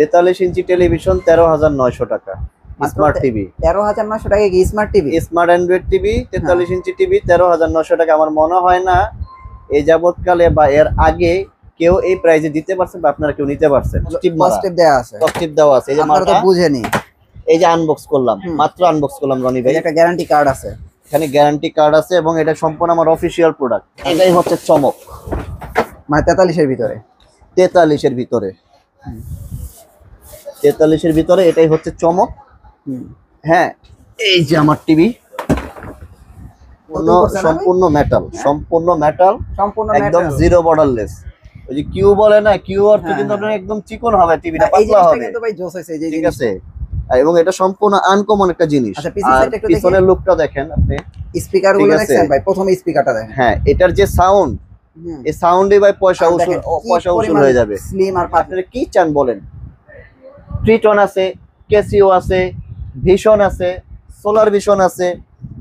43 ইঞ্চি television 13,900 টাকা। Smart TV 13,900 টাকা কি smart TV? Smart Android TV 43 inch TV 13,900 টাকা। আমার মনে হয় না এই যাবৎকালে বা এর আগে কেউ এই প্রাইজে দিতে পারছেন বা আপনারা কেউ নিতে পারছেন। পজিটিভ দেওয়া আছে, পজিটিভ দেওয়া আছে। এই যে আপনারা তো বুঝেনি, এই যে আনবক্স করলাম, মাত্র আনবক্স করলাম রনি ভাই। একটা গ্যারান্টি কার্ড আছে, এখানে গ্যারান্টি কার্ড আছে এবং এটা সম্পূর্ণ আমার অফিশিয়াল প্রোডাক্ট। এটাই হচ্ছে চমক, মানে 43 এর ভিতরে, 43 এর ভিতরে, 43 এর ভিতরে এটাই হচ্ছে চমক। হ্যাঁ, এই যে আমার টিভি সম্পূর্ণ মেটাল, সম্পূর্ণ মেটাল, একদম জিরো বর্ডারলেস। ওই যে কিউ বলে না, কিউ অর্থ কিন্তু আপনার একদম চিকন হবে, টিভিটা পাতলা হবে, কিন্তু ভাই জোস হইছে এই যে ঠিক আছে। এবং এটা সম্পূর্ণ আনকমন একটা জিনিস। আচ্ছা, পিছনের লুকটা দেখেন আপনি, স্পিকার গুলো দেখেন ভাই, প্রথমে স্পিকারটা দেখেন। হ্যাঁ, এটার যে সাউন্ড, এই সাউন্ডে ভাই পয়সা উসুল হয়ে যাবে। স্লিম আর আপনারা কি চান বলেন? ট্রিটন আছে, ক্যাসিও আছে, ভিশন আছে, সোলার ভিশন আছে,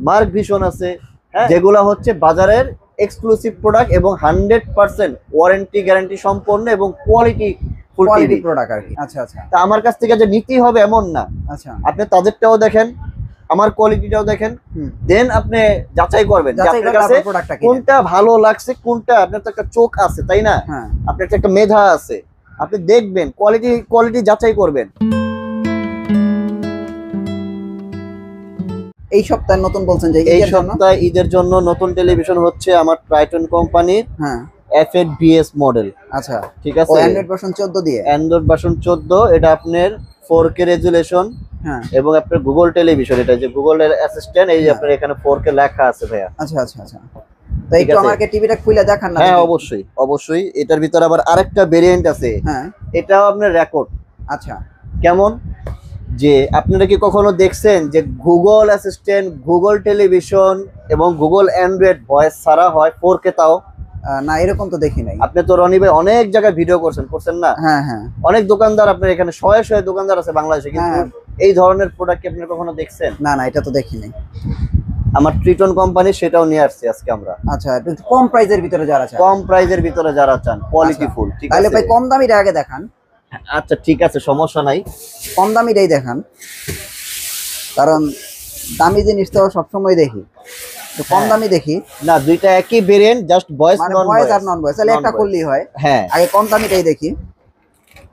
মার্ক ভিশন আছে, হ্যাঁ, যেগুলা হচ্ছে বাজারের এক্সক্লুসিভ প্রোডাক্ট এবং 100% ওয়ারেন্টি গ্যারান্টি সম্পন্ন এবং কোয়ালিটি ফুল টিভি প্রোডাক্ট আর কি। আচ্ছা আচ্ছা, তা আমার কাছ থেকে যে নিতেই হবে এমন না। আচ্ছা, আপনি তাদেরটাও দেখেন, আমার কোয়ালিটিটাও দেখেন, দেন আপনি যাচাই করবেন যে আপনার কাছে কোনটা ভালো লাগছে, কোনটা। আপনার তো একটা চোখ আছে, তাই না? আপনার তো একটা মেধা আছে, আপনি দেখবেন, কোয়ালিটি যাচাই করবেন। এই সপ্তাহে নতুন বলছেন যে এই সপ্তাহে ঈদের জন্য নতুন টেলিভিশন হচ্ছে আমার ট্রাইটন কোম্পানির, হ্যাঁ, F8BS মডেল। আচ্ছা, ঠিক আছে, অ্যান্ড্রয়েড ভার্সন 14 দিয়ে, অ্যান্ড্রয়েড ভার্সন 14। এটা আপনার 4K রেজুলেশন, হ্যাঁ, এবং আপনার গুগল টেলিভিশন। এটা যে গুগলের অ্যাসিস্ট্যান্ট, এই যে আপনার এখানে 4K লেখা আছে ভাইয়া। আচ্ছা আচ্ছা আচ্ছা, তো একটু আমাকে টিভিটা খুলে দেখান না? হ্যাঁ, অবশ্যই অবশ্যই। এটার ভিতর আবার আরেকটা ভেরিয়েন্ট আছে, হ্যাঁ, এটাও আপনার রেকর্ড। আচ্ছা, কেমন? যে আপনারা কি কখনো দেখছেন যে গুগল অ্যাসিস্ট্যান্ট, গুগল টেলিভিশন এবং গুগল অ্যান্ড্রয়েড ভয়েস ছাড়া হয় 4K? তাও না, এরকম তো দেখি নাই। আপনি তো রনি ভাই অনেক জায়গায় ভিডিও করছেন না? হ্যাঁ হ্যাঁ, অনেক দোকানদার, আপনার এখানে শয়ে শয়ে দোকানদার আছে বাংলাদেশে, কিন্তু এই ধরনের প্রোডাক্ট কি আপনি কখনো দেখছেন? না না, এটা তো দেখি নাই। আমার ট্রিটন কোম্পানি সেটাও নিয়ে আসছে আজকে আমরা। আচ্ছা, একটু কম প্রাইজের ভিতরে যারা চান, কম প্রাইজের ভিতরে যারা চান, কোয়ালিটি ফুল, ঠিক আছে। তাহলে ভাই কম দামিটা আগে দেখান। আচ্ছা, ঠিক আছে, সমস্যা নাই, কম দামিটাই দেখান, কারণ দামি জিনিস তো সবসময় দেখি, তো কম দামি দেখি না। দুইটা একই variant, just voice non voice আর নন ভয়েস, তাহলে একটা করলেই হয়। হ্যাঁ, আগে কম দামিটাই দেখি।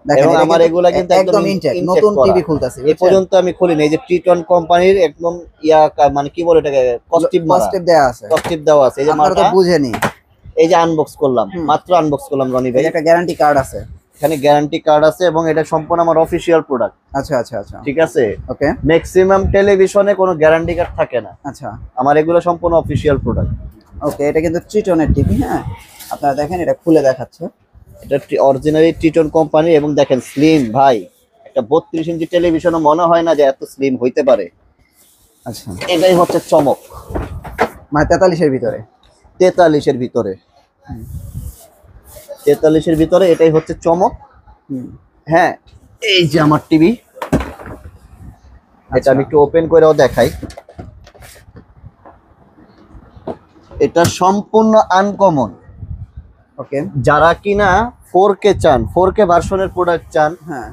দেখেন আমার এগুলা কিন্তু একদম ইনটেক, নতুন টিভি খুলতাছি। এই পর্যন্ত আমি খুলিনি। এই যে ট্রিটন কোম্পানির একদম মানে কি বলে এটাকে, কস্টিপ দেওয়া আছে, কস্টিপ দেওয়া আছে। এই যে আপনারা তো বুঝেনি, এই যে আনবক্স করলাম, মাত্র আনবক্স করলাম রনি ভাই। একটা গ্যারান্টি কার্ড আছে, এখানে গ্যারান্টি কার্ড আছে এবং এটা সম্পূর্ণ আমার অফিশিয়াল প্রোডাক্ট। আচ্ছা আচ্ছা আচ্ছা, ঠিক আছে। ওকে, ম্যাক্সিমাম টেলিভিশনে কোনো গ্যারান্টি কার্ড থাকে না, আচ্ছা, আমার এগুলো সম্পূর্ণ অফিশিয়াল প্রোডাক্ট। ওকে, এটা কিন্তু ট্রিটনের টিভি। হ্যাঁ, আপনারা দেখেন, এটা খুলে দেখাচ্ছে, এটা অরিজিনালি ট্রিটন কোম্পানি। এবং দেখেন স্লিম ভাই, একটা 32 ইঞ্চি টেলিভিশনও মনে হয় না যে এত স্লিম হইতে পারে। আচ্ছা, এটাই হচ্ছে চমক, মানে 43 এর ভিতরে, 43 এর ভিতরে, 43 এর ভিতরে এটাই হচ্ছে চমক। হ্যাঁ, এই যে আমার টিভি, এটা আমি একটু ওপেন করেও দেখাই। এটা সম্পূর্ণ আনকমন। ওকে, যারা কিনা 4K চান, 4K ভার্সনের প্রোডাক্ট চান, হ্যাঁ,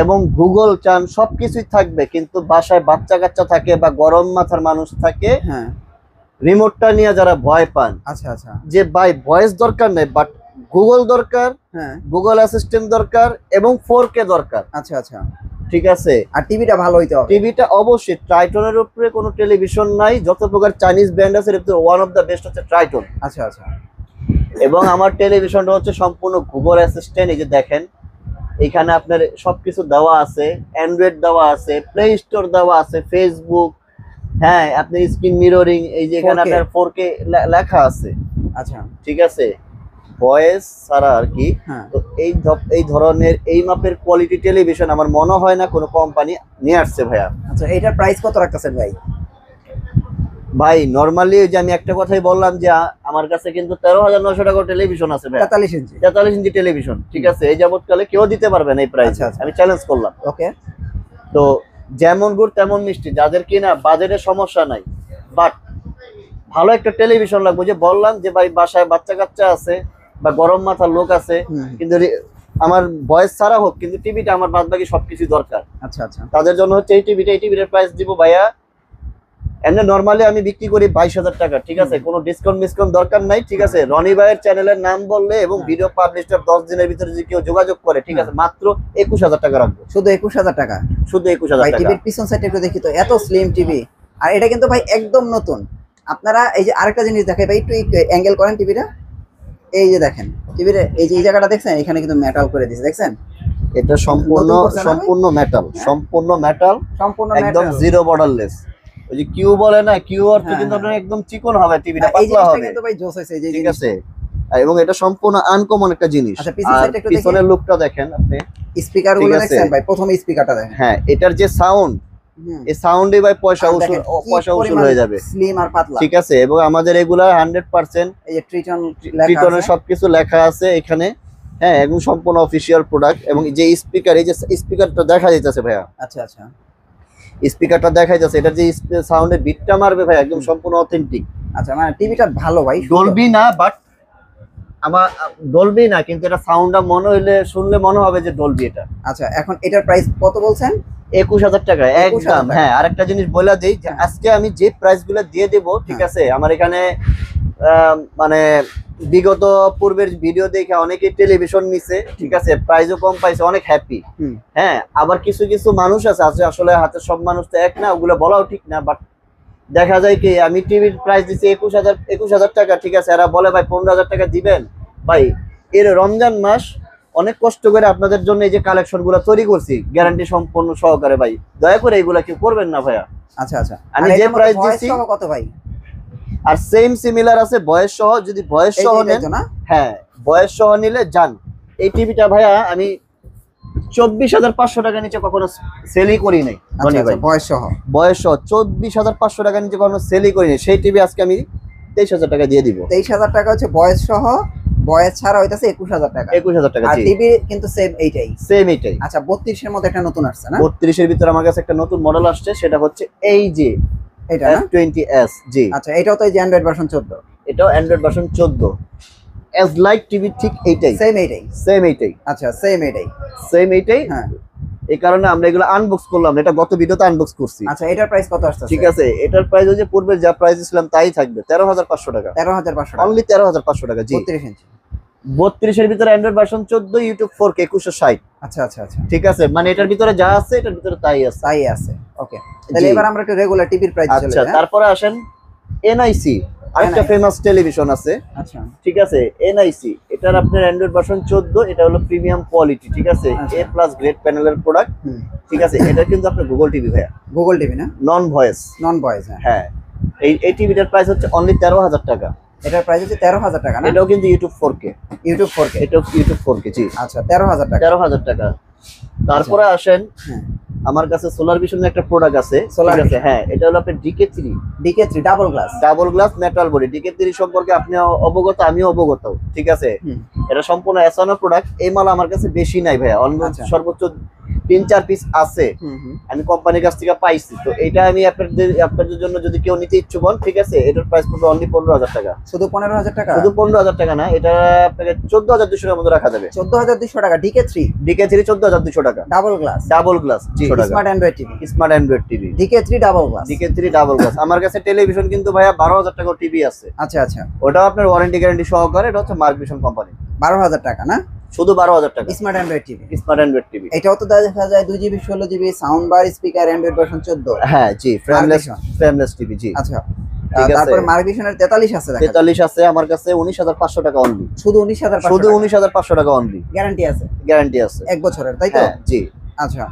এবং গুগল চান, সবকিছুই থাকবে, কিন্তু বাসায় বাচ্চা কাচ্চা থাকে বা গরম মাথার মানুষ থাকে, হ্যাঁ, রিমোটটা নিয়ে যারা ভয় পান, আচ্ছা আচ্ছা, যে ভাই ভয়েস দরকার নেই, বাট গুগল দরকার, হ্যাঁ, গুগল অ্যাসিস্ট্যান্ট দরকার এবং 4K দরকার, আচ্ছা আচ্ছা, ঠিক আছে। আর টিভিটা ভালো হইতে হবে। টিভিটা অবশ্যই, ট্রাইটনের উপরে কোনো টেলিভিশন নাই, যত প্রকার চাইনিজ ব্র্যান্ড আছে এর ভিতরে ওয়ান অফ দ্য বেস্ট হচ্ছে ট্রাইটন। আচ্ছা আচ্ছা, এবং আমার টেলিভিশনটা হচ্ছে সম্পূর্ণ গুগল অ্যাসিস্ট্যান্ট। এই যে দেখেন, এখানে আপনার সবকিছু দেওয়া আছে, অ্যান্ড্রয়েড দেওয়া আছে, প্লে স্টোর দেওয়া আছে, ফেসবুক, হ্যাঁ, আপনার স্ক্রিন মিররিং, এই যে এখানে আপনার 4K লেখা আছে। আচ্ছা, ঠিক আছে, ভয়েস ছাড়া আর কি। তো এই ধরনের এই মাপের কোয়ালিটি টেলিভিশন আমার মনে হয় না কোনো কোম্পানি নিয়ে আসছে ভাইয়া। আচ্ছা, এটার প্রাইস কত রাখতেছেন ভাই? ভাই নরমালি যে আমি একটা কথাই বললাম যে আমার কাছে কিন্তু 13,900 টাকা টেলিভিশন আছে ভাই, 43 ইঞ্চি, 43 ইঞ্চি টেলিভিশন। ঠিক আছে, এই যাবৎকালে কেউ দিতে পারবে না এই প্রাইস, আমি চ্যালেঞ্জ করলাম। ওকে, তো যেমন গুড় তেমন মিষ্টি, যাদের কিনা বাজেটের সমস্যা নাই, বাট ভালো একটা টেলিভিশন লাগবে, যে বললাম যে ভাই বাসায় বাচ্চা কাচ্চা আছে বা গরম মাথার লোক আছে, কিন্তু আমার ভয়েস ছাড়া হোক, কিন্তু টিভিটা আমার বাদ বাকি সবকিছু দরকার। আচ্ছা আচ্ছা, তাদের জন্য হচ্ছে এই টিভিটা। এই টিভিটার প্রাইস দিব ভাইয়া, এমনি নরমালি আমি বিক্রি করি 22,000 টাকা, ঠিক আছে? কোনো ডিসকাউন্ট মিসকাউন্ট দরকার নাই, ঠিক আছে? রনি ভাইয়ের চ্যানেলের নাম বললে এবং ভিডিও পাবলিশটার 10 দিনের ভিতরে যদি কেউ যোগাযোগ করে, ঠিক আছে, মাত্র 21,000 টাকা রাখবো। শুধু 21,000 টাকা? শুধু 21,000 ভাই টাকা। টিভির পিছন সাইডটা একটু দেখি তো, এত স্লিম টিভি, আর এটা কিন্তু ভাই একদম নতুন। আপনারা এই যে আরেকটা জিনিস দেখাই ভাই, একটু অ্যাঙ্গেল করেন টিভিটা, এই যে দেখেন টিভির এই যে এই জায়গাটা দেখছেন, এখানে কিন্তু মেটাল করে দিয়েছে, দেখছেন? এটা সম্পূর্ণ নতুন করছে না ভাই? সম্পূর্ণ মেটাল, সম্পূর্ণ মেটাল, সম্পূর্ণ একদম metal। Zero borderless. ওই যে কিউ বলে না, কিউ অর্থ হ্যাঁ, কিন্তু হ্যাঁ। আপনার একদম চিকন হবে, টিভিটা এই পাতলা জিনিসটা হবে, কিন্তু ভাই জোস হয়েছে, এই যে ঠিক জিনিসটা। আছে? এবং এটা সম্পূর্ণ আনকমন একটা জিনিস। আচ্ছা, পিছন আর সাইডটা একটু দেখি। পিছনের লুকটা দেখেন আপনি, স্পিকার গুলো ঠিক আছে। দেখছেন ভাই? প্রথমে স্পিকারটা দেখেন। হ্যাঁ, এটার যে সাউন্ড, এই সাউন্ডে ভাই পয়সা উসুল, পয়সা উসুল হয়ে যাবে, স্লিম আর পাতলা, ঠিক আছে? এবং আমাদের এগুলা 100% এই যে ট্রিটন লেখা ট্রিটনের আছে। সবকিছু লেখা আছে এখানে, হ্যাঁ, এবং সম্পূর্ণ অফিসিয়াল প্রোডাক্ট। এবং যে স্পিকার, এই যে স্পিকারটা দেখা যাইতেছে ভাইয়া, আচ্ছা আচ্ছা স্পিকারটা দেখা যাচ্ছে, এটা যে সাউন্ডের বিটটা মারবে ভাই একদম সম্পূর্ণ অথেন্টিক। আচ্ছা, মানে টিভিটা ভালো ভাই, সুন্দর। ডলবি না, বাট আমার ডলবি না, কিন্তু এটা সাউন্ডটা মনে হইলে, শুনলে মনে হবে যে ডলবি এটা। আচ্ছা, এখন এটার প্রাইস কত বলছেন? 21,000 টাকা 21,000 একদম। টাকা। হ্যাঁ, আরেকটা জিনিস বলে দিই যে হ্যাঁ। আজকে আমি যে প্রাইস গুলো দিয়ে দেবো, ঠিক হ্যাঁ। আছে, আমার এখানে মানে বিগত পূর্বের ভিডিও দেখে অনেকে টেলিভিশন নিছে, ঠিক আছে, প্রাইসও কম পাইছে, অনেক হ্যাপি। হুম। হ্যাঁ, আবার কিছু কিছু মানুষ আছে আসলে হাতে সব মানুষ তো এক না, ওগুলো বলাও ঠিক না, বাট দেখা যায় কি আমি টিভির প্রাইস দিচ্ছি 21,000 টাকা, ঠিক আছে, এরা বলে ভাই 15,000 টাকা দিবেন। ভাই, এর রমজান মাস অনেক কষ্ট করে আপনাদের জন্য এই যে কালেকশন গুলো তৈরি করছি গ্যারান্টি সম্পন্ন সহকারে, ভাই দয়া করে এগুলা কেউ করবেন না ভাইয়া। আচ্ছা আচ্ছা, আমি আর যে এটার মধ্যে প্রাইস voice দিচ্ছি সহ কত ভাই? আর সেম সিমিলার আছে বয়স সহ, যদি বয়স এই সহ যে নেন, এটা তো না? হ্যাঁ, বয়স সহ নিলে যান। এই টিভিটা ভাইয়া আমি 24,500 টাকা নিচে কখনো সেলই করি নাই আচ্ছা রনি ভাই। আচ্ছা, বয়স সহ। বয়স সহ 24,500 টাকা নিচে কখনো সেলই করি নাই। সেই টিভি আজকে আমি 23,000 টাকা দিয়ে দিব। 23,000 টাকা হচ্ছে বয়স সহ, বয়স ছাড়া হইতাছে 21,000 টাকা। 21,000 টাকা, আর জি, টিভি কিন্তু সেম এইটাই। সেম এটাই। আচ্ছা, 32 এর মধ্যে একটা নতুন আসছে না? 32 এর ভিতরে আমার কাছে একটা নতুন মডেল আসছে, সেটা হচ্ছে এই যে এটা না? F20s, জি। আচ্ছা, এটাও তো এই যে অ্যান্ড্রয়েড ভার্সন 14। এটাও Android version 14, S like TV, ঠিক এইটাই, সেম এইটাই। সেম এইটাই, আচ্ছা, সেম এইটাই। সেম এইটাই। হ্যাঁ। এই কারণে আমরা এগুলো আনবক্স করলাম, এটা গত ভিডিওতে আনবক্স করছি। আচ্ছা, এটার প্রাইস কত আসছে? ঠিক আছে, এটার প্রাইস হচ্ছে পূর্বে যা প্রাইস ছিলাম তাই থাকবে, 13,500 টাকা। 13,500 টাকা, অনলি 13,500 টাকা, জি। 32 ইঞ্চি। 32 এর ভিতরে অ্যান্ড্রয়েড ভার্সন 14, ইউটিউব 4K 2160। আচ্ছা আচ্ছা আচ্ছা, ঠিক আছে, মানে এটার ভিতরে যা আছে এটার ভিতরে তাই আছে। তাই আছে। ওকে, তাহলে জি। এবার আমরা একটু রেগুলার টিভির প্রাইস চলে আচ্ছা, যাই। তারপরে আসেন এনআইসি, আরেকটা NIC ফেমাস টেলিভিশন আছে, আচ্ছা ঠিক আছে, এনআইসি। এটার আপনার অ্যান্ড্রয়েড ভার্সন 14, এটা হলো প্রিমিয়াম কোয়ালিটি, ঠিক আছে, আচ্ছা। A+ গ্রেড প্যানেলের প্রোডাক্ট, হুম, ঠিক আছে। এটা কিন্তু আপনার গুগল টিভি ভাইয়া, গুগল টিভি না? নন ভয়েস। নন ভয়েস, হ্যাঁ। হ্যাঁ, এই টিভিটার প্রাইস হচ্ছে অনলি 13,000 টাকা। এটার প্রাইস হচ্ছে 13,000 টাকা না? এটাও কিন্তু ইউটিউব 4K, ইউটিউব 4K। এটাও ইউটিউব 4K, জি। আচ্ছা, 13,000 টাকা। 13,000 টাকা। তারপরে আসেন হ্যাঁ, আমার কাছে সোলার ভিশনের একটা প্রোডাক্ট আছে, Solar ঠিক আছে, Vision। হ্যাঁ, এটা হলো আপনার DK3 DK3 double glass. Double glass metal body. DK3 সম্পর্কে আপনি অবগত, আমিও অবগত, ঠিক আছে। হুম, এটা সম্পূর্ণ এসানো প্রোডাক্ট। এই মাল আমার কাছে বেশি নাই ভাইয়া, আচ্ছা। সর্বোচ্চ 3-4 পিস আছে, হুম, হুম। আমি কোম্পানির কাছ থেকে পাইছি। তো এটা আমি আপনাদের জন্য যদি কেউ নিতে ইচ্ছুক হন, ঠিক আছে, এটার প্রাইস পড়বে অনলি 15,000 টাকা। শুধু 15,000 টাকা? শুধু 15,000 টাকা না, এটা আপনাকে 14,200 টাকার মধ্যে রাখা যাবে। 14,200 টাকা DK3 DK3 14,200 টাকা, ডাবল গ্লাস, ডাবল গ্লাস, জি। Smart Android TV. Smart Android TV DK3 double glass. DK3 double glass. আমার কাছে টেলিভিশন কিন্তু ভাইয়া 12,000 টাকার টিভি আছে, আচ্ছা আচ্ছা, ওটাও আপনার ওয়ারেন্টি গ্যারান্টি সহকারে। এটা হচ্ছে মার্ক ভিশন কোম্পানি, 12,000 টাকা না? শুধু 12,000 টাকা, smart Android TV. Smart Android TV. এটাও তো দেখা যায় 2GB 16GB sound bar, speaker, Android version 14। হ্যাঁ, জি, Vision। ফ্রেমলেস টিভি, জি। আচ্ছা, ঠিক আছে। তারপর মার্ক ভিশনের 43 আছে দেখা যায়। 43 আছে আমার কাছে, 19,500 টাকা অনলি। শুধু 19,500 শুধু 19,500 টাকা অনলি, গ্যারান্টি আছে গ্যারান্টি আছে, 1 বছরের, তাই তো? হ্যাঁ, জি। আচ্ছা,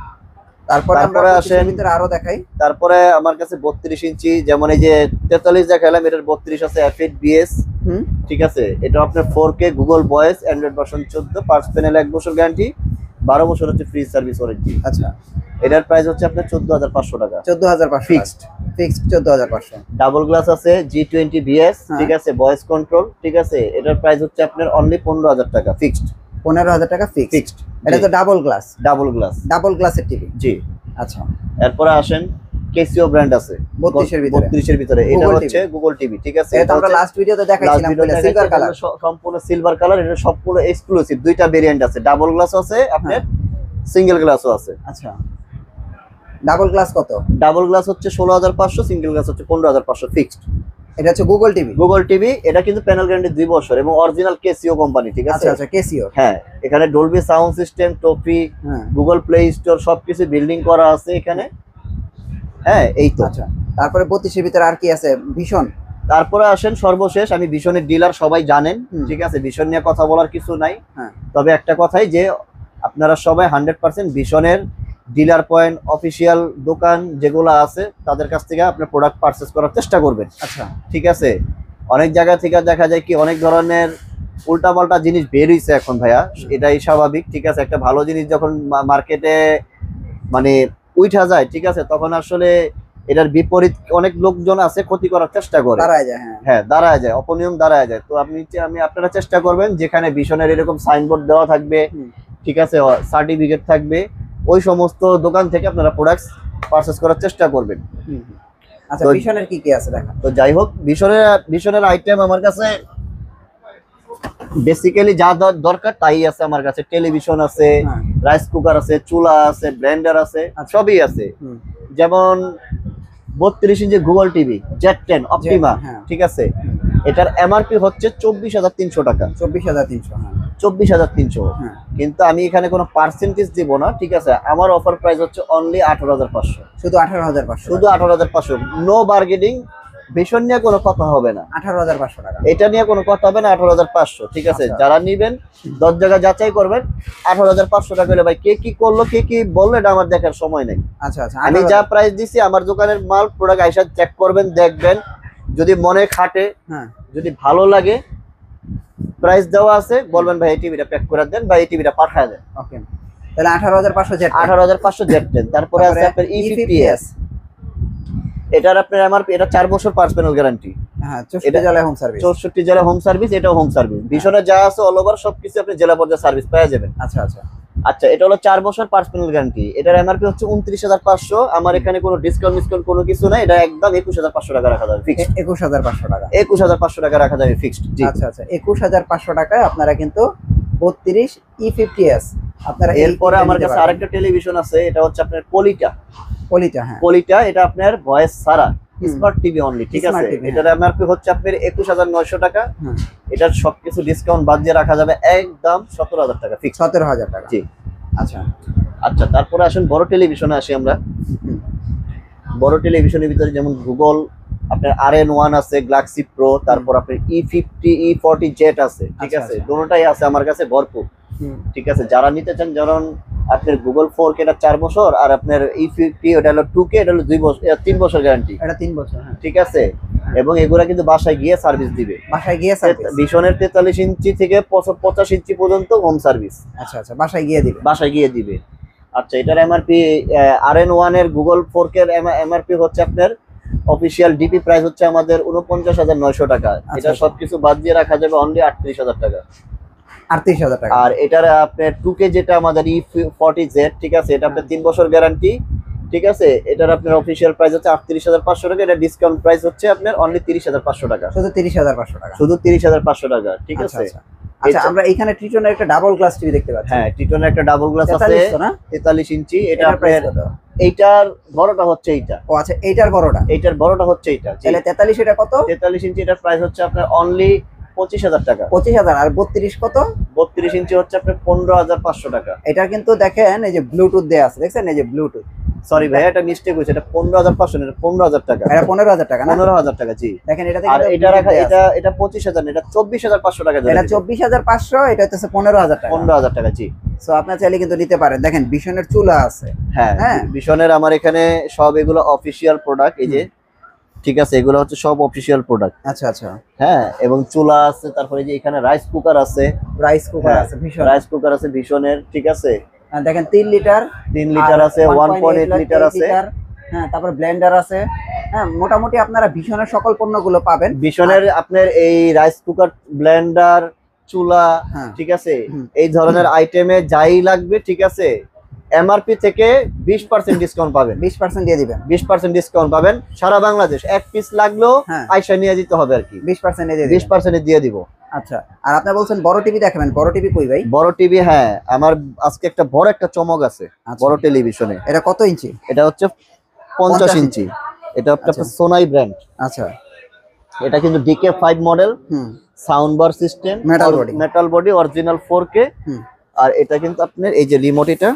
তারপরে আমরা তারপরে আসেন, ভিতরে আরো দেখাই। তারপরে আমার কাছে 32 ইঞ্চি, যেমন এই যে 43 দেখালাম, এটার 32 আছে F8 BS, হুম, ঠিক আছে। এটা আপনার 4K Google voice, Android version 14, parts panel 1 বছর গ্যারান্টি, 12 বছর হচ্ছে ফ্রি সার্ভিস ওয়ারেন্টি। আচ্ছা, এটার প্রাইস হচ্ছে আপনার 14,500 টাকা, 14,500 ফিক্সড। ফিক্সড 14,500। ডাবল গ্লাস আছে G20 BS, হ্যাঁ। ঠিক আছে, ভয়েস কন্ট্রোল, ঠিক আছে। এটার প্রাইস হচ্ছে আপনার অনলি 15,000 টাকা, ফিক্সড। 15,000 টাকা ফিক্সড। ফিক্সড, এটা তো double glass, double glass, double গ্লাসের টিভি। জি। আচ্ছা, এরপরে আসেন কেসিও ব্র্যান্ড আছে 32 এর ভিতরে 32 এর ভিতরে। এটা Google হচ্ছে গুগল টিভি, ঠিক আছে। এটা আমরা লাস্ট ভিডিওতে দেখাইছিলাম সিলভার কালার, সম্পূর্ণ সিলভার কালার। এটা সবগুলো এক্সক্লুসিভ, দুইটা ভেরিয়েন্ট আছে, ডাবল গ্লাস আছে আপনার, সিঙ্গেল গ্লাসও আছে। আচ্ছা, ডাবল গ্লাস কত? ডাবল গ্লাস হচ্ছে 16500, সিঙ্গেল গ্লাস হচ্ছে 15500 ফিক্সড। এটা হচ্ছে গুগল টিভি। গুগল টিভি, এটা কিন্তু প্যানেল গ্যারান্টি 2 বছর এবং অরিজিনাল কেসিও কোম্পানি, ঠিক আছে। আচ্ছা আচ্ছা, কেসিও। হ্যাঁ, এখানে ডলবি সাউন্ড সিস্টেম, টপি, গুগল প্লে স্টোর সবকিছু বিল্ডিং করা আছে এখানে। হ্যাঁ, এই তো। আচ্ছা, তারপরে 32 এর ভিতরে আর কি আছে? ভীষণ। তারপরে আসেন সর্বশেষ, আমি ভীষণের ডিলার, সবাই জানেন, ঠিক আছে। ভীষণ নিয়ে কথা বলার কিছু নাই, তবে একটা কথাই যে আপনারা সবাই 100% ভীষণের ডিলার পয়েন্ট, অফিসিয়াল দোকান যেগুলো আছে তাদের কাছ থেকে আপনার প্রোডাক্ট পারচেজ করার চেষ্টা করবেন। আচ্ছা, ঠিক আছে। অনেক জায়গা থেকে দেখা যায় কি অনেক ধরনের উল্টাপাল্টা জিনিস বের হইছে এখন ভাইয়া, এটাই স্বাভাবিক, ঠিক আছে। একটা ভালো জিনিস যখন মার্কেটে মানে উঠা যায়, ঠিক আছে, তখন আসলে এটার বিপরীত অনেক লোকজন আছে ক্ষতি করার চেষ্টা করে, দাঁড়ায় যায়। হ্যাঁ, দাঁড়ায় যায়, অপনিয়ম দাঁড়ায় যায়। তো আমি আপনারা চেষ্টা করবেন যেখানে ভীষণের এরকম সাইনবোর্ড দেওয়া থাকবে, ঠিক আছে, সার্টিফিকেট থাকবে, ওই সমস্ত দোকান থেকে আপনারা প্রোডাক্টস পারচেজ করার চেষ্টা করবেন। আচ্ছা, ভীষণের কি কি আছে দেখা। তো যাই হোক, ভীষণের আইটেম আমার কাছে বেসিক্যালি যা দরকার তাই আছে আমার কাছে। টেলিভিশন আছে, রাইস কুকার আছে, চুলা আছে, ব্লেন্ডার আছে, সবই আছে। যেমন 32 ইঞ্চি গুগল টিভি Z10 অপটিমা, ঠিক আছে। এটার এমআরপি হচ্ছে 24300 টাকা। 24300, 24300। কিন্তু আমি এখানে কোনো পার্সেন্টেজ দিব না, ঠিক আছে। আমার অফার প্রাইস হচ্ছে অনলি 18500, শুধু 18500, শুধু 18500, নো বার্গেনিং। ভীষণ নিয়ে কোনো কথা হবে না, 18500 টাকা। এটা নিয়ে কোনো কথা হবে না, 18500, ঠিক আছে। যারা নিবেন 10 জায়গা যাচাই করবেন। 18500 টাকা হলে ভাই কে কি করলো, কে কি বললো, এটা আমার দেখার সময় নেই। আচ্ছা আচ্ছা, আমি যা প্রাইস দিছি আমার দোকানের মাল, প্রোডাক্ট আইসা চেক করবেন, দেখবেন, যদি মনে খাটে, যদি ভালো লাগে, প্রাইস দেওয়া আছে, বলবেন ভাই এই টিভিটা প্যাক করে দেন বা এই টিভিটা পাঠায় দেন। ওকে, তাহলে 18500 Z10। 18500 Z10। তারপরে আছে আপনার E50s। এটার আপনার এমআরপি, এটা 4 বছর পার্স প্যানেল গ্যারান্টি। হ্যাঁ, 64 জেলায় হোম সার্ভিস। 64 জেলা হোম সার্ভিস, এটাও হোম সার্ভিস। ভীষণে যা আছে অল ওভার সবকিছু আপনি জেলা পর্যায়ে সার্ভিস পেয়ে যাবেন। আচ্ছা আচ্ছা আচ্ছা, এটা হলো 4 বছর পার্স প্যানেল গ্যারান্টি। এটার এমআরপি হচ্ছে 29500। আমার এখানে কোনো ডিসকাউন্ট কোনো কিছু নাই, এটা একদম 21500 টাকা রাখা যাবে ফিক্সড। 21500 টাকা, 21500 টাকা রাখা যাবে ফিক্সড। জি, আচ্ছা আচ্ছা, 21500 টাকায় আপনারা কিন্তু 32 E50s আপনারা। এরপরে আমার কাছে আরেকটা টেলিভিশন আছে, এটা হচ্ছে আপনার পলিটা। হ্যাঁ, পলিটা, এটা আপনার ভয়েস ছাড়া স্মার্ট টিভি অনলি, ঠিক আছে। এটার এমআরপি হচ্ছে আপনার 21900 টাকা। এটার সবকিছু ডিসকাউন্ট বাদ দিয়ে রাখা যাবে একদম 17000 টাকা ফিক্স। 17000 টাকা, জি। আচ্ছা আচ্ছা, তারপরে আসুন বড় টেলিভিশনে আসি আমরা। বড় টেলিভিশনের ভিতরে যেমন গুগল আপনার RN1 আছে, গ্যালাক্সি প্রো, তারপর আপনার E50, E40 জেট আছে, ঠিক আছে। দুটোটাই আছে আমার কাছে ভরপুর, ঠিক আছে। যারা নিতে চান, যেমন আপনার গুগল 4K এটা 4 বছর, আর আপনার E50 ওটা হলো 2K, এটা হলো 2 বছর, 3 বছর গ্যারান্টি। এটা 3 বছর, ঠিক আছে। এবং এগুলা কিন্তু বাসায় গিয়ে সার্ভিস দিবে, বাসায় গিয়ে সার্ভিস। ভীষণের 43 ইঞ্চি থেকে 85 ইঞ্চি পর্যন্ত হোম সার্ভিস। আচ্ছা আচ্ছা, বাসায় গিয়ে দিবে, বাসায় গিয়ে দিবে। আচ্ছা, এটার এমআরপি RN1 এর গুগল 4K এর এমআরপি হচ্ছে আপনার অফিশিয়াল ডিপি প্রাইস হচ্ছে আমাদের 49900 টাকা। এটা সবকিছু বাদ দিয়ে রাখা যাবে অনলি 38000 টাকা। 38000 টাকা। আর এটার আপনার 2K যেটা আমাদের E40Z, ঠিক আছে, এটা আপনার 3 বছর গ্যারান্টি, ঠিক আছে। এটার আপনার অফিশিয়াল প্রাইস হচ্ছে 38500 টাকা। এটা ডিসকাউন্ট প্রাইস হচ্ছে আপনার অনলি 30500 টাকা। শুধু 30500 টাকা, শুধু 30500 টাকা, ঠিক আছে। আচ্ছা, আমরা এখানে ট্রিটনের একটা ডাবল গ্লাস টিভি দেখতে পাচ্ছি। হ্যাঁ, ট্রিটনের একটা ডাবল গ্লাস আছে, 43 ইঞ্চি। এটা আপনার এইটার বড়টা হচ্ছে এইটা। ও আচ্ছা, এইটার বড়টা, এইটার বড়টা হচ্ছে এইটা। তাহলে 43 এটা কত? 43 ইঞ্চি, এটার প্রাইস হচ্ছে আপনার অনলি 25000 টাকা। 25000। আর 32 কত? 32 ইঞ্চি হচ্ছে আপনার 15500 টাকা। এটা কিন্তু দেখেন এই যে ব্লুটুথ দেয়া আছে, দেখছেন এই যে ব্লুটুথ। সরি ভাই, এটা মিস্টেক হয়েছে, এটা 15500 না, এটা 15000 টাকা। এটা 15000 টাকা না? 15000 টাকা, জি। দেখেন এটা আর এটা রাখা, এটা 25000 না, এটা 24500 টাকা। এটা 24500, এটা হচ্ছে 15000 টাকা। 15000 টাকা, জি। সো আপনারা চাইলে কিন্তু নিতে পারেন। দেখেন ভীষণের চুলা আছে। হ্যাঁ, ভীষণের আমার এখানে সব এগুলো অফিশিয়াল প্রোডাক্ট, এই যে, ঠিক আছে, এগুলো হচ্ছে সব অফিশিয়াল প্রোডাক্ট। আচ্ছা আচ্ছা, হ্যাঁ, এবং চুলা আছে, তারপরে যে এখানে রাইস কুকার আছে, রাইস কুকার আছে ভীষণের, ঠিক আছে। দেখেন 3 লিটার আছে, 1.8 লিটার আছে। হ্যাঁ, তারপর ব্লেন্ডার আছে। হ্যাঁ, মোটামুটি আপনারা ভীষণের সকল পণ্যগুলো পাবেন। ভীষণের আপনার এই রাইস কুকার, ব্লেন্ডার, চুলা, ঠিক আছে, এই ধরনের আইটেমে যাই লাগবে, ঠিক আছে, এমআরপি থেকে 20% ডিসকাউন্ট পাবেন। 20% দিয়ে দিবেন। 20% ডিসকাউন্ট পাবেন সারা বাংলাদেশ। এক পিস লাগলেও হ্যাঁ। আইসা নিয়ে যেতে হবে আর কি। 20% দিয়ে দিবেন। 20% দিয়ে দিব। আচ্ছা, আর আপনি বলছেন বড় টিভি দেখাবেন, বড় টিভি কই ভাই? বড় টিভি, হ্যাঁ আমার আজকে একটা বড় একটা চমক আছে আচ্ছা। বড় টেলিভিশনে। এটা কত ইঞ্চি? এটা হচ্ছে 50 ইঞ্চি। এটা আচ্ছা। একটা সোনাই ব্র্যান্ড। আচ্ছা। এটা কিন্তু DK5 মডেল, হুম। Sound bar system, metal body, original 4K। হুম। আর এটা কিন্তু আপনার এই যে রিমোট, এটা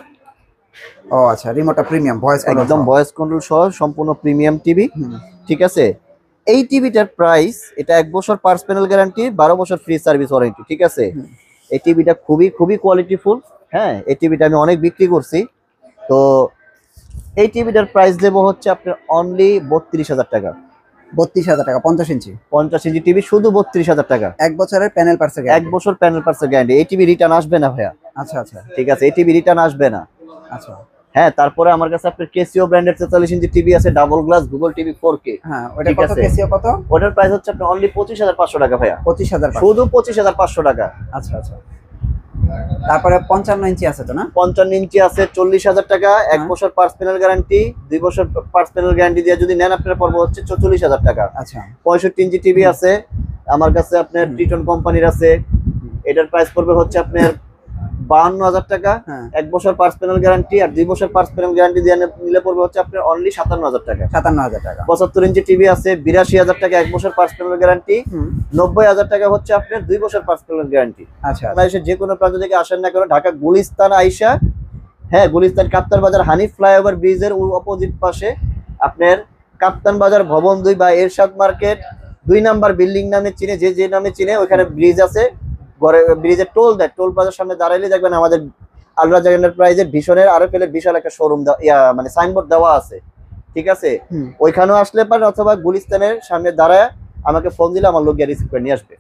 ও আচ্ছা, রিমোটটা প্রিমিয়াম, ভয়েস কন্ট্রোল, একদম ভয়েস কন্ট্রোল সহ সম্পূর্ণ প্রিমিয়াম টিভি। ঠিক আছে, এই টিভিটার প্রাইস, এটা 1 বছর পার্স প্যানেল গ্যারান্টি, 12 বছর ফ্রি সার্ভিস ওয়ারেন্টি। ঠিক আছে, এই টিভিটা খুবই খুবই কোয়ালিটিফুল। হ্যাঁ, এই টিভিটা আমি অনেক বিক্রি করছি। তো এই টিভিটার প্রাইস দেবো হচ্ছে আপনার অনলি 32,000 টাকা। 32,000 টাকা 50 ইঞ্চি? 50 ইঞ্চি টিভি শুধু 32,000 টাকা। 1 বছরের প্যানেল পার্সে 1 বছর প্যানেল পার্সের গ্যারান্টি। এই টিভি রিটার্ন আসবে না ভাইয়া। আচ্ছা আচ্ছা, ঠিক আছে, এই টিভি রিটার্ন আসবে না। আচ্ছা। হ্যাঁ, তারপরে আমার কাছে আপনার কেসিও ব্র্যান্ডের 44 ইঞ্চি টিভি আছে, double glass Google TV 4K। হ্যাঁ, ওটা কত? কেসিও কত? ওটার প্রাইস হচ্ছে আপনার অনলি 25,500 টাকা ভাইয়া। 25,000 শুধু 25,500 টাকা। আচ্ছা আচ্ছা। তারপরে 55 ইঞ্চি আছে তো না? 55 ইঞ্চি আছে 40,000 টাকা। 1 বছর পার্স প্যানেল গ্যারান্টি, 2 বছর পার্স প্যানেল গ্যারান্টি দিয়ে যদি নেন আপনার পড়বে হচ্ছে 44,000 টাকা। আচ্ছা। 65 ইঞ্চি টিভি আছে আমার কাছে আপনার ট্রিটন কোম্পানির আছে। এটার প্রাইস পড়বে হচ্ছে আপনার 52,000 টাকা। 1 বছর পার্স প্যানেল গ্যারান্টি আর 2 বছর পার্স প্যানেল গ্যারান্টি দিয়ে নিলে পড়বে হচ্ছে আপনার অনলি 57,000 টাকা। 57,000 টাকা। 75 ইঞ্চি টিভি আছে 82,000 টাকা, 1 বছর পার্স প্যানেল গ্যারান্টি। 90,000 টাকা হচ্ছে আপনার 2 বছর পার্স প্যানেল গ্যারান্টি। আচ্ছা। বাংলাদেশের যে কোনো প্রান্ত থেকে আসেন না কেন, ঢাকা গুলিস্তান আইসা, হ্যাঁ গুলিস্তান কাপ্তান বাজার হানিফ ফ্লাইওভার ব্রিজের অপোজিট পাশে আপনার কাপ্তান বাজার ভবন 2 বা এরশাদ মার্কেট 2 নাম্বার বিল্ডিং নামে চিনে, যে নামে চিনে, ওখানে ব্রিজ আছে। ব্রিজের টোল দেয়, টোল প্লাজার সামনে দাঁড়াইলে দেখবেন আমাদের আল রাজা এন্টারপ্রাইজের ভীষণের আরএফএল এর বিশাল একটা শোরুম মানে সাইনবোর্ড দেওয়া আছে। ঠিক আছে, ওইখানেও আসলে পারেন, অথবা গুলিস্তানের সামনে দাঁড়ায় আমাকে ফোন দিলে আমার লোক গিয়ে রিসিভ করে নিয়ে আসবে।